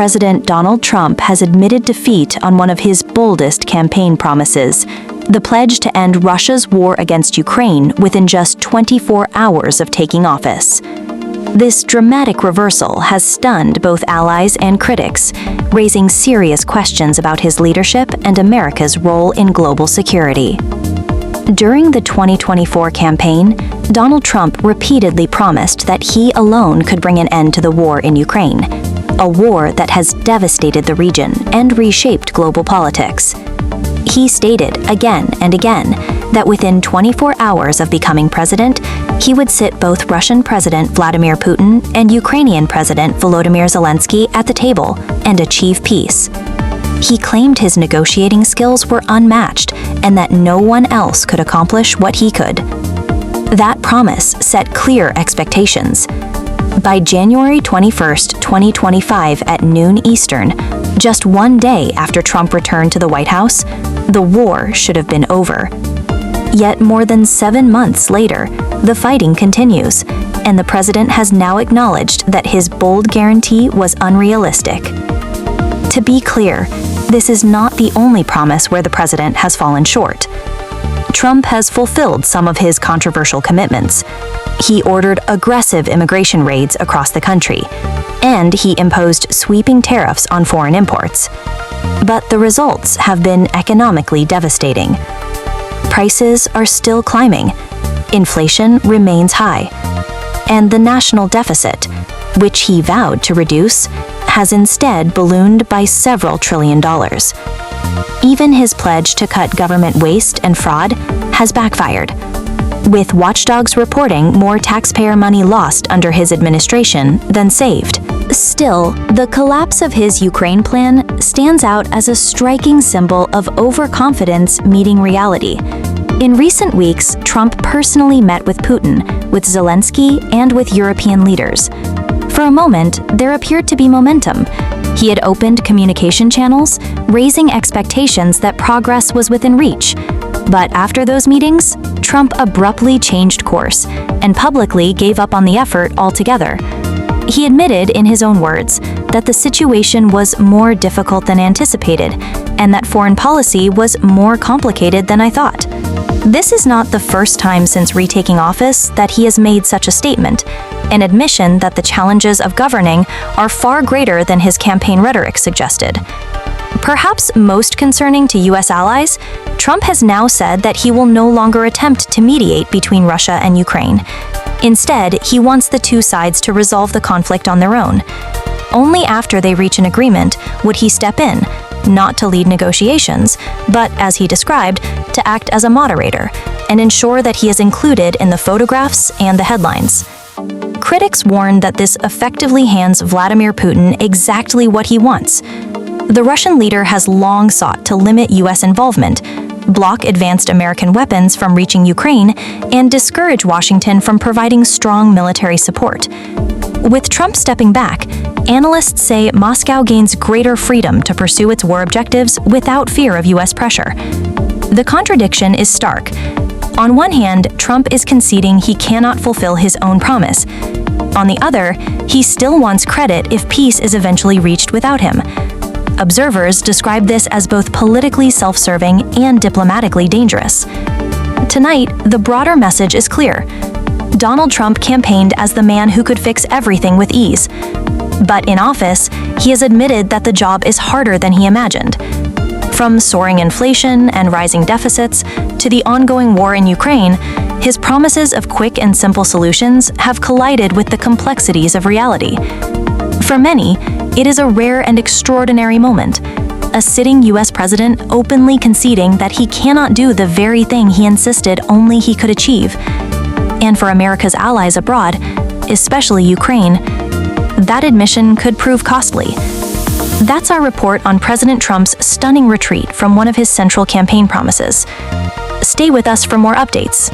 President Donald Trump has admitted defeat on one of his boldest campaign promises, the pledge to end Russia's war against Ukraine within just 24 hours of taking office. This dramatic reversal has stunned both allies and critics, raising serious questions about his leadership and America's role in global security. During the 2024 campaign, Donald Trump repeatedly promised that he alone could bring an end to the war in Ukraine, a war that has devastated the region and reshaped global politics. He stated again and again that within 24 hours of becoming president, he would sit both Russian President Vladimir Putin and Ukrainian President Volodymyr Zelensky at the table and achieve peace. He claimed his negotiating skills were unmatched and that no one else could accomplish what he could. That promise set clear expectations. By January 21, 2025 at noon Eastern, just one day after Trump returned to the White House, the war should have been over. Yet more than 7 months later, the fighting continues, and the president has now acknowledged that his bold guarantee was unrealistic. To be clear, this is not the only promise where the president has fallen short. Trump has fulfilled some of his controversial commitments. He ordered aggressive immigration raids across the country, and he imposed sweeping tariffs on foreign imports. But the results have been economically devastating. Prices are still climbing, inflation remains high, and the national deficit, which he vowed to reduce, has instead ballooned by several $1 trillion. Even his pledge to cut government waste and fraud has backfired, with watchdogs reporting more taxpayer money lost under his administration than saved. Still, the collapse of his Ukraine plan stands out as a striking symbol of overconfidence meeting reality. In recent weeks, Trump personally met with Putin, with Zelensky, and with European leaders. For a moment, there appeared to be momentum. He had opened communication channels, raising expectations that progress was within reach. But after those meetings, Trump abruptly changed course and publicly gave up on the effort altogether. He admitted, in his own words, that the situation was more difficult than anticipated and that foreign policy was more complicated than I thought. This is not the first time since retaking office that he has made such a statement, an admission that the challenges of governing are far greater than his campaign rhetoric suggested. Perhaps most concerning to U.S. allies, Trump has now said that he will no longer attempt to mediate between Russia and Ukraine. Instead, he wants the two sides to resolve the conflict on their own. Only after they reach an agreement would he step in, not to lead negotiations, but, as he described, to act as a moderator and ensure that he is included in the photographs and the headlines. Critics warn that this effectively hands Vladimir Putin exactly what he wants. The Russian leader has long sought to limit U.S. involvement, block advanced American weapons from reaching Ukraine, and discourage Washington from providing strong military support. With Trump stepping back, analysts say Moscow gains greater freedom to pursue its war objectives without fear of U.S. pressure. The contradiction is stark. On one hand, Trump is conceding he cannot fulfill his own promise. On the other, he still wants credit if peace is eventually reached without him. Observers describe this as both politically self-serving and diplomatically dangerous. Tonight, the broader message is clear. Donald Trump campaigned as the man who could fix everything with ease. But in office, he has admitted that the job is harder than he imagined. From soaring inflation and rising deficits to the ongoing war in Ukraine, his promises of quick and simple solutions have collided with the complexities of reality. For many, it is a rare and extraordinary moment, a sitting U.S. president openly conceding that he cannot do the very thing he insisted only he could achieve. And for America's allies abroad, especially Ukraine, that admission could prove costly. That's our report on President Trump's stunning retreat from one of his central campaign promises. Stay with us for more updates.